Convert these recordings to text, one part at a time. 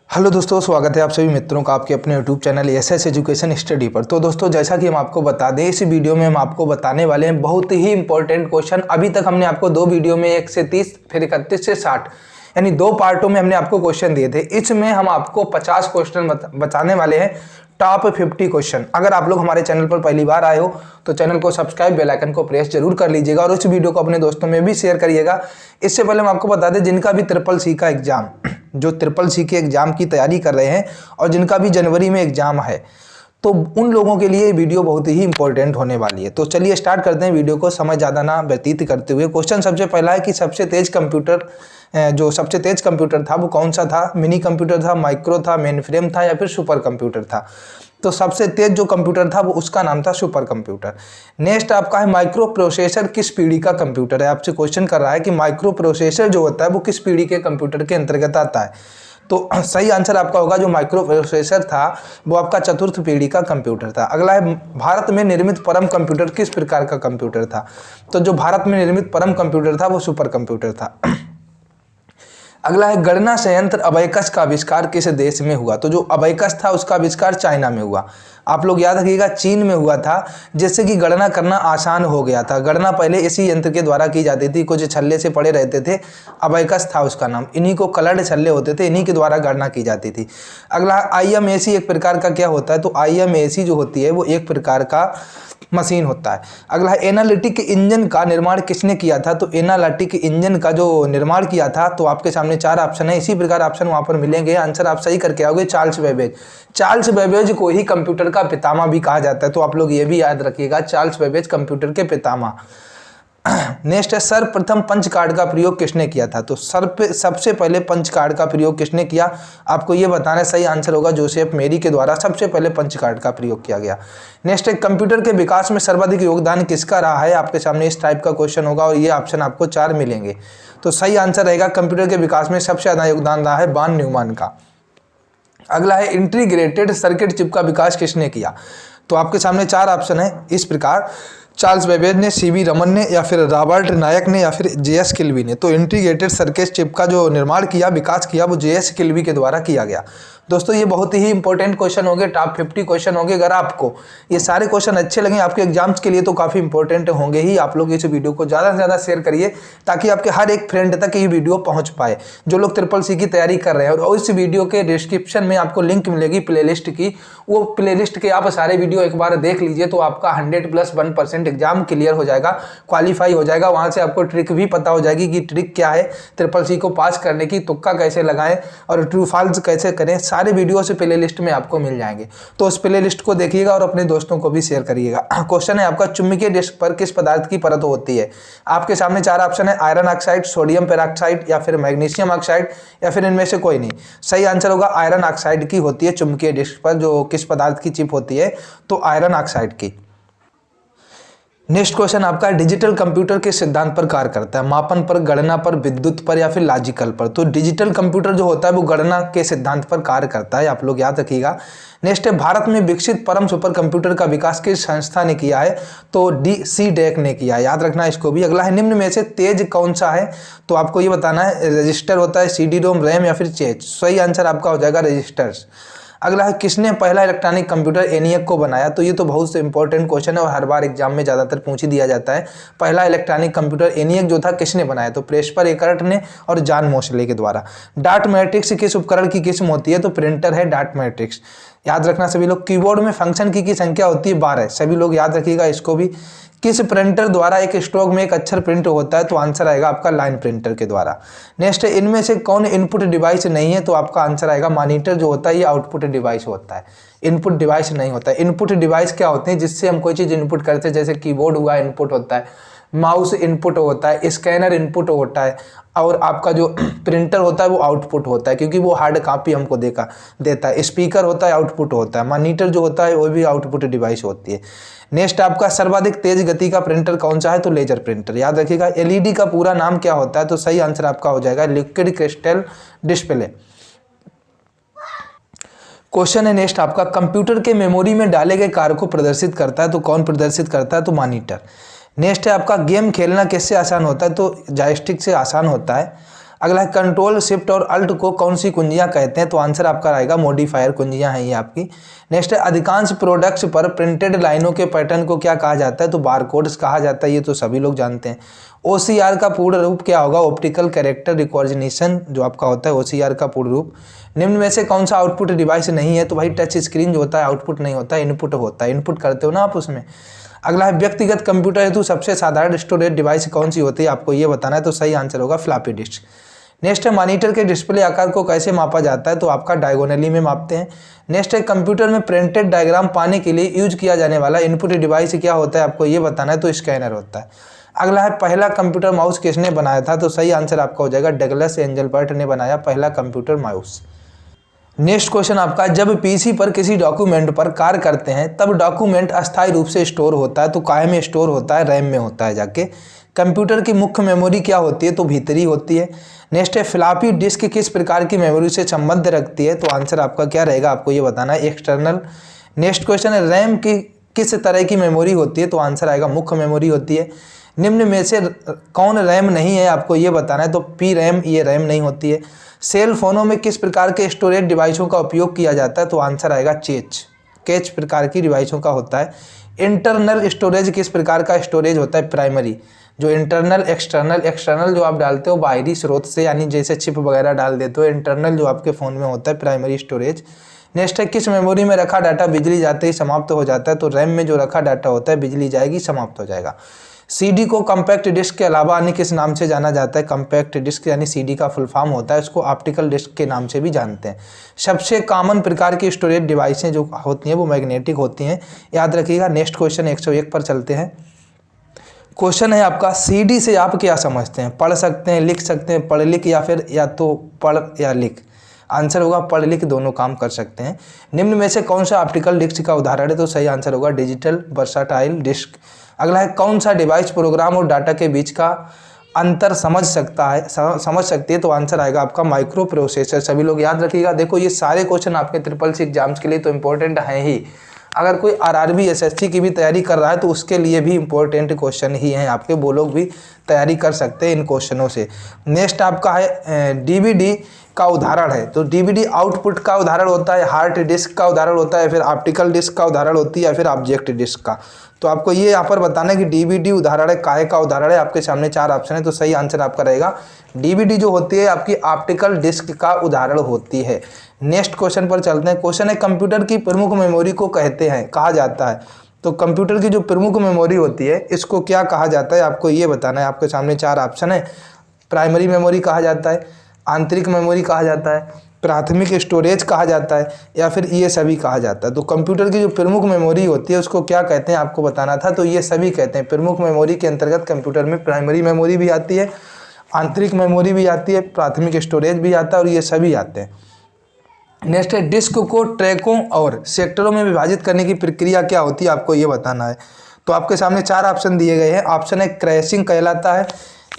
Hello दोस्तों, स्वागत है आप सभी मित्रों का आपके अपने YouTube channel SS education study पर। तो दोस्तों, जैसा कि हम आपको बता दें, इस वीडियो में हम आपको बताने वाले हैं बहुत ही इंपॉर्टेंट क्वेश्चन। अभी तक हमने आपको दो वीडियो में 1 से 30 फिर 31 से 60 यानी दो पार्टों में हमने आपको क्वेश्चन दिए थे। इसमें हम आपको 50 क्वेश्चन बताने वाले हैं, टॉप 50 क्वेश्चन। अगर आप लोग हमारे चैनल पर पहली बार आए हो तो चैनल को सब्सक्राइब, बेल आइकन को प्रेस जरूर कर लीजिएगा और उस वीडियो को अपने दोस्तों में भी शेयर करिएगा। इससे पहले हम आपको बता दें, जिनका भी ट्रिपल सी का एग्जाम, जो ट्रिपल सी के एग्जाम की तैयारी कर रहे हैं और जिनका भी जनवरी में एग्जाम है, तो उन लोगों के लिए ये वीडियो बहुत ही इंपॉर्टेंट होने वाली है। तो चलिए स्टार्ट करते हैं वीडियो को, समय ज़्यादा ना व्यतीत करते हुए। क्वेश्चन सबसे पहला है कि सबसे तेज कंप्यूटर था वो कौन सा था? मिनी कंप्यूटर था, माइक्रो था, मेन फ्रेम था या फिर सुपर कंप्यूटर था? तो सबसे तेज जो कंप्यूटर था वो उसका नाम था सुपर कंप्यूटर। नेक्स्ट आपका है माइक्रो प्रोसेसर किस पीढ़ी का कंप्यूटर है? आपसे क्वेश्चन कर रहा है कि माइक्रो प्रोसेसर जो होता है वो किस पीढ़ी के कंप्यूटर के अंतर्गत आता है? तो सही आंसर आपका होगा जो माइक्रो प्रोसेसर था वो आपका चतुर्थ पीढ़ी का कंप्यूटर था। अगला है भारत में निर्मित परम कंप्यूटर किस प्रकार का कंप्यूटर था? तो जो भारत में निर्मित परम कंप्यूटर था वो सुपर कंप्यूटर था। अगला है गणना संयंत्र अबैकस का आविष्कार किस देश में हुआ? तो जो अबैकस था उसका आविष्कार चाइना में हुआ। आप लोग याद रखिएगा, चीन में हुआ था, जिससे कि गणना करना आसान हो गया था। गणना पहले इसी यंत्र के द्वारा की जाती थी, कुछ छल्ले से पड़े रहते थे, अबैकस था उसका नाम। इन्हीं को कलर्ड छल्ले होते थे, इन्हीं के द्वारा गणना की जाती थी। अगला IMAC एक प्रकार का क्या होता है? तो IMAC जो होती है वो एक प्रकार का मशीन होता है। अगला है एनालिटिक इंजन का निर्माण किसने किया था? तो एनालिटिक इंजन का जो निर्माण किया था, तो आपके सामने 4 ऑप्शन है, इसी प्रकार ऑप्शन वहां पर मिलेंगे। आंसर आप सही करके आओगे, चार्ल्स बेबेज। चार्ल्स बेबेज को ही कंप्यूटर का पितामह भी कहा जाता है, तो आप लोग ये भी याद रखिएगा, चार्ल्स बेबेज कंप्यूटर के पितामह। नेक्स्ट है सर्वप्रथम पंच कार्ड का प्रयोग किसने किया था? तो सबसे पहले पंच कार्ड का प्रयोग किसने किया? आपको ये बताना है। सही आंसर होगा जोसेफ मेरी के द्वारा सबसे पहले पंच कार्ड का प्रयोग किया गया। नेक्स्ट है कंप्यूटर के विकास में सर्वाधिक योगदान किसका रहा है? आपके सामने इस टाइप का क्वेश्चन होगा और ये ऑप्शन आपको 4 मिलेंगे। तो सही आंसर रहेगा कंप्यूटर के विकास में सबसे ज्यादा योगदान रहा है वॉन न्यूमैन का। अगला है इंटीग्रेटेड सर्किट चिप का विकास किसने किया? तो आपके सामने 4 ऑप्शन है इस प्रकार, चार्ल्स बेबेज ने, CB रमन ने, या फिर रॉबर्ट नायक ने, या फिर JS किल्वी ने। तो इंटीग्रेटेड सर्किट चिप का जो निर्माण किया, विकास किया, वो JS किल्वी के द्वारा किया गया। दोस्तों, ये बहुत ही इंपॉर्टेंट क्वेश्चन हो गए, टॉप 50 क्वेश्चन हो गए। अगर आपको ये सारे क्वेश्चन अच्छे लगे आपके एग्जाम्स के लिए तो काफ़ी इंपॉर्टेंट होंगे ही। आप लोग इस वीडियो को ज़्यादा से ज़्यादा शेयर करिए ताकि आपके हर एक फ्रेंड तक ये वीडियो पहुंच पाए जो लोग ट्रिपल सी की तैयारी कर रहे हैं। और इस वीडियो के डिस्क्रिप्शन में आपको लिंक मिलेगी प्लेलिस्ट की, वो प्लेलिस्ट के आप सारे वीडियो एक बार देख लीजिए तो आपका 100+1% एग्जाम क्लियर हो जाएगा, क्वालिफाई हो जाएगा। वहाँ से आपको ट्रिक भी पता हो जाएगी कि ट्रिक क्या है ट्रिपल सी को पास करने की, तुक्का कैसे लगाएं और ट्रू फॉल्स कैसे करें, सारे वीडियो से प्ले लिस्ट में आपको मिल जाएंगे। तो उस प्ले लिस्ट को देखिएगा और अपने दोस्तों को भी शेयर करिएगा। क्वेश्चन है आपका चुंबकीय डिस्क पर किस पदार्थ की परत होती है? आपके सामने 4 ऑप्शन है, आयरन ऑक्साइड, सोडियम पेरोक्साइड, या फिर मैग्नीशियम ऑक्साइड, या फिर इनमें से कोई नहीं। सही आंसर होगा आयरन ऑक्साइड की होती है चुंबकीय डिस्क पर। जो किस पदार्थ की चिप होती है? तो आयरन ऑक्साइड की। नेक्स्ट क्वेश्चन आपका डिजिटल कंप्यूटर के सिद्धांत पर कार्य करता है? मापन पर, गणना पर, विद्युत पर, या फिर लॉजिकल पर? तो डिजिटल कंप्यूटर जो होता है वो गणना के सिद्धांत पर कार्य करता है, आप लोग याद रखिएगा। नेक्स्ट है भारत में विकसित परम सुपर कंप्यूटर का विकास किस संस्था ने किया है? तो DCDEC ने किया है, याद रखना इसको भी। अगला है निम्न में से तेज कौन सा है? तो आपको ये बताना है, रजिस्टर होता है, CD-ROM, रैम, या फिर चेज? सही आंसर आपका हो जाएगा रजिस्टर्स। अगला है किसने पहला इलेक्ट्रॉनिक कंप्यूटर ENIAC को बनाया? तो ये तो बहुत से इंपॉर्टेंट क्वेश्चन है और हर बार एग्जाम में ज़्यादातर पूछ ही दिया जाता है। पहला इलेक्ट्रॉनिक कंप्यूटर ENIAC जो था किसने बनाया? तो प्रेस्पर एकर्ट ने और जॉन मोसले के द्वारा। डाट मैट्रिक्स किस उपकरण की किस्म होती है? तो प्रिंटर है डाट मैट्रिक्स, याद रखना सभी लोग। कीबोर्ड में फंक्शन की संख्या होती है 12, सभी लोग याद रखिएगा इसको भी। किस प्रिंटर द्वारा एक स्ट्रोक में एक अक्षर प्रिंट होता है? तो आंसर आएगा आपका लाइन प्रिंटर के द्वारा। नेक्स्ट है इनमें से कौन इनपुट डिवाइस नहीं है? तो आपका आंसर आएगा मॉनिटर जो होता है ये आउटपुट डिवाइस होता है, इनपुट डिवाइस नहीं होता है। इनपुट डिवाइस क्या होते हैं? जिससे हम कोई चीज़ इनपुट करते हैं, जैसे कीबोर्ड हुआ इनपुट होता है, माउस इनपुट होता है, स्कैनर इनपुट होता है, और आपका जो प्रिंटर होता है वो आउटपुट होता है क्योंकि वो हार्ड कॉपी हमको देता है। स्पीकर होता है आउटपुट होता है, मॉनिटर जो होता है वो भी आउटपुट डिवाइस होती है। नेक्स्ट आपका सर्वाधिक तेज गति का प्रिंटर कौन सा है? तो लेजर प्रिंटर, याद रखिएगा। LED का पूरा नाम क्या होता है? तो सही आंसर आपका हो जाएगा लिक्विड क्रिस्टल डिस्प्ले। क्वेश्चन है नेक्स्ट आपका कंप्यूटर के मेमोरी में डाले गए कार्य को प्रदर्शित करता है? तो कौन प्रदर्शित करता है? तो मॉनिटर। नेक्स्ट है आपका गेम खेलना किससे आसान होता है? तो जॉयस्टिक से आसान होता है। अगला है कंट्रोल शिफ्ट और अल्ट को कौन सी कुंजियां कहते हैं, तो आंसर आपका रहेगा मॉडिफायर कुंजियां हैं ये आपकी। नेक्स्ट है अधिकांश प्रोडक्ट्स पर प्रिंटेड लाइनों के पैटर्न को क्या कहा जाता है, तो बारकोड्स कहा जाता है, ये तो सभी लोग जानते हैं। OCR का पूर्ण रूप क्या होगा, ऑप्टिकल कैरेक्टर रिकॉग्निशन जो आपका होता है OCR का पूर्ण रूप। निम्न में से कौन सा आउटपुट डिवाइस नहीं है, तो भाई टच स्क्रीन जो होता है आउटपुट नहीं होता, इनपुट होता है, इनपुट करते हो ना आप उसमें। अगला है व्यक्तिगत कंप्यूटर हेतु सबसे साधारण स्टोरेज डिवाइस कौन सी होती है, आपको ये बताना है, तो सही आंसर होगा फ्लॉपी डिस्क। नेक्स्ट है मॉनिटर के डिस्प्ले आकार को कैसे मापा जाता है, तो आपका डायगोनली में मापते हैं। नेक्स्ट है कंप्यूटर में प्रिंटेड डायग्राम पाने के लिए यूज किया जाने वाला इनपुट डिवाइस क्या होता है, आपको ये बताना है, तो स्कैनर होता है। अगला है पहला कंप्यूटर माउस किसने बनाया था, तो सही आंसर आपका हो जाएगा डगलस एंजलबर्ट ने बनाया पहला कंप्यूटर माउस। नेक्स्ट क्वेश्चन आपका, जब पीसी पर किसी डॉक्यूमेंट पर कार्य करते हैं तब डॉक्यूमेंट अस्थायी रूप से स्टोर होता है, तो काय में स्टोर होता है, रैम में होता है जाके। कंप्यूटर की मुख्य मेमोरी क्या होती है, तो भीतरी होती है। नेक्स्ट है फ्लॉपी डिस्क किस प्रकार की मेमोरी से संबंध रखती है, तो आंसर आपका क्या रहेगा, आपको ये बताना है, एक्सटर्नल। नेक्स्ट क्वेश्चन है रैम की किस तरह की मेमोरी होती है, तो आंसर आएगा मुख्य मेमोरी होती है। निम्न में से कौन रैम नहीं है, आपको ये बताना है, तो पी रैम, ये रैम नहीं होती है। सेल फोनों में किस प्रकार के स्टोरेज डिवाइसों का उपयोग किया जाता है, तो आंसर आएगा कैच प्रकार की डिवाइसों का होता है। इंटरनल स्टोरेज किस प्रकार का स्टोरेज होता है, प्राइमरी। जो इंटरनल एक्सटर्नल जो आप डालते हो बाहरी स्रोत से, यानी जैसे चिप वगैरह डाल देते हो, इंटरनल जो आपके फ़ोन में होता है प्राइमरी स्टोरेज। नेक्स्ट है किस मेमोरी में रखा डाटा बिजली जाते ही समाप्त हो जाता है, तो रैम में जो रखा डाटा होता है बिजली जाएगी समाप्त हो जाएगा। सीडी को कम्पैक्ट डिस्क के अलावा अन्य किस नाम से जाना जाता है, कम्पैक्ट डिस्क यानी सीडी का फुल फॉर्म होता है, उसको ऑप्टिकल डिस्क के नाम से भी जानते हैं। सबसे कॉमन प्रकार की स्टोरेज डिवाइसें जो होती हैं वो मैग्नेटिक होती हैं, याद रखिएगा। नेक्स्ट क्वेश्चन 101 पर चलते हैं। क्वेश्चन है आपका, सीडी से आप क्या समझते हैं, पढ़ सकते हैं, लिख सकते हैं, पढ़ लिख या फिर या तो पढ़ या लिख। आंसर होगा पढ़ लिख, दोनों काम कर सकते हैं। निम्न में से कौन सा ऑप्टिकल डिस्क का उदाहरण है, तो सही आंसर होगा डिजिटल वर्साटाइल डिस्क। अगला है कौन सा डिवाइस प्रोग्राम और डाटा के बीच का अंतर समझ सकती है, तो आंसर आएगा आपका माइक्रो प्रोसेसर। सभी लोग याद रखिएगा। देखो ये सारे क्वेश्चन आपके SSC एग्जाम्स के लिए तो इम्पोर्टेंट हैं ही, अगर कोई RRB SSC की भी तैयारी कर रहा है तो उसके लिए भी इम्पोर्टेंट क्वेश्चन ही हैं आपके, वो लोग भी तैयारी कर सकते हैं इन क्वेश्चनों से। नेक्स्ट आपका है DVD का उदाहरण है, तो DVD आउटपुट का उदाहरण होता है, हार्ड डिस्क का उदाहरण होता है, फिर ऑप्टिकल डिस्क का उदाहरण होती है, या फिर ऑब्जेक्ट डिस्क का। तो आपको ये यहाँ पर बताना है कि DVD उदाहरण है, काय का उदाहरण है। आपके सामने 4 ऑप्शन है, तो सही आंसर आपका रहेगा DVD जो होती है आपकी ऑप्टिकल डिस्क का उदाहरण होती है। नेक्स्ट क्वेश्चन पर चलते हैं। क्वेश्चन है कंप्यूटर की प्रमुख मेमोरी को कहते हैं, कहा जाता है, तो कंप्यूटर की जो प्रमुख मेमोरी होती है इसको क्या कहा जाता है, आपको ये बताना है। आपके सामने 4 ऑप्शन है, प्राइमरी मेमोरी कहा जाता है, आंतरिक मेमोरी कहा जाता है, प्राथमिक स्टोरेज कहा जाता है, या फिर ये सभी कहा जाता है। तो कंप्यूटर की जो प्रमुख मेमोरी होती है उसको क्या कहते हैं, आपको बताना था, तो ये सभी कहते हैं। प्रमुख मेमोरी के अंतर्गत कंप्यूटर में प्राइमरी मेमोरी भी आती है, आंतरिक मेमोरी भी आती है, प्राथमिक स्टोरेज भी आता है, और ये सभी आते हैं। नेक्स्ट है डिस्क को ट्रैकों और सेक्टरों में विभाजित करने की प्रक्रिया क्या होती है, आपको ये बताना है। तो आपके सामने 4 ऑप्शन दिए गए हैं। ऑप्शन है क्रैशिंग कहलाता है,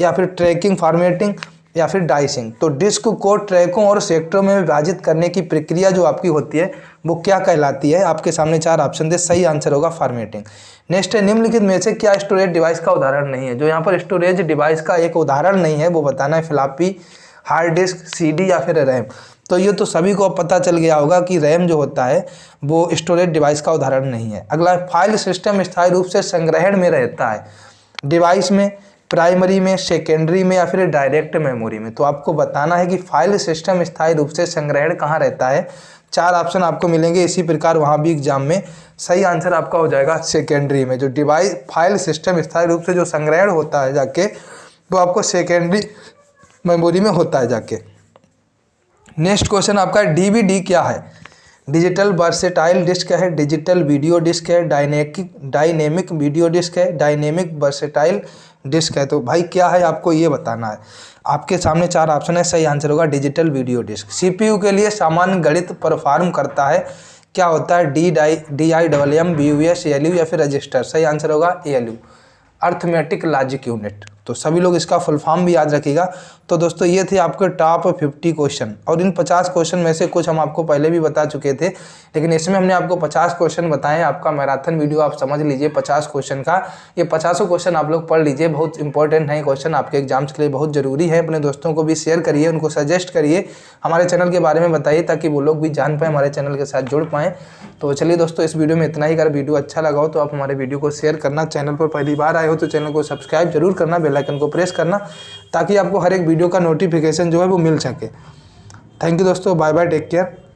या फिर ट्रैकिंग, फॉर्मेटिंग, या फिर डाइसिंग। तो डिस्क को ट्रैकों और सेक्टरों में विभाजित करने की प्रक्रिया जो आपकी होती है वो क्या कहलाती है, आपके सामने 4 ऑप्शन थे, सही आंसर होगा फॉर्मेटिंग। नेक्स्ट है निम्नलिखित में से क्या स्टोरेज डिवाइस का उदाहरण नहीं है, जो यहाँ पर स्टोरेज डिवाइस का एक उदाहरण नहीं है वो बताना है, फ्लॉपी, हार्ड डिस्क, CD या फिर रैम। तो ये तो सभी को पता चल गया होगा कि रैम जो होता है वो स्टोरेज डिवाइस का उदाहरण नहीं है। अगला है फाइल सिस्टम स्थायी रूप से संग्रहण में रहता है डिवाइस में, प्राइमरी में, सेकेंडरी में, या फिर डायरेक्ट मेमोरी में। तो आपको बताना है कि फाइल सिस्टम स्थायी रूप से संग्रहण कहाँ रहता है। 4 ऑप्शन आपको मिलेंगे, इसी प्रकार वहाँ भी एग्जाम में सही आंसर आपका हो जाएगा सेकेंडरी में। जो डिवाइस फाइल सिस्टम स्थायी रूप से जो संग्रहण होता है जाके वो आपको सेकेंडरी मेमोरी में होता है जाके। नेक्स्ट क्वेश्चन आपका DVD क्या है, डिजिटल वर्सेटाइल डिस्क है, डिजिटल वीडियो डिस्क है, डायनेमिक वीडियो डिस्क है, डायनेमिक वर्सेटाइल डिस्क है। तो भाई क्या है आपको ये बताना है। आपके सामने 4 ऑप्शन है, सही आंसर होगा डिजिटल वीडियो डिस्क। CPU के लिए सामान्य गणित परफॉर्म करता है, क्या होता है, DIWM, BUS, ALU या फिर रजिस्टर। सही आंसर होगा ALU, अर्थमेटिक लॉजिक यूनिट। तो सभी लोग इसका फुल फॉर्म भी याद रखिएगा। तो दोस्तों ये थे आपके टॉप 50 क्वेश्चन, और इन 50 क्वेश्चन में से कुछ हम आपको पहले भी बता चुके थे, लेकिन इसमें हमने आपको 50 क्वेश्चन बताए। आपका मैराथन वीडियो आप समझ लीजिए 50 क्वेश्चन का, ये 50 क्वेश्चन आप लोग पढ़ लीजिए, बहुत इंपॉर्टेंट है क्वेश्चन, आपके एग्जाम्स के लिए बहुत जरूरी है। अपने दोस्तों को भी शेयर करिए, उनको सजेस्ट करिए, हमारे चैनल के बारे में बताइए ताकि वो लोग भी जान पाए, हमारे चैनल के साथ जुड़ पाएँ। तो चलिए दोस्तों, इस वीडियो में इतना ही। अगर वीडियो अच्छा लगा हो तो आप हमारे वीडियो को शेयर करना, चैनल पर पहली बार आए हो तो चैनल को सब्सक्राइब जरूर करना, बेल आइकन को प्रेस करना ताकि आपको हर एक वीडियो का नोटिफिकेशन जो है वो मिल सके। थैंक यू दोस्तों, बाय बाय, टेक केयर।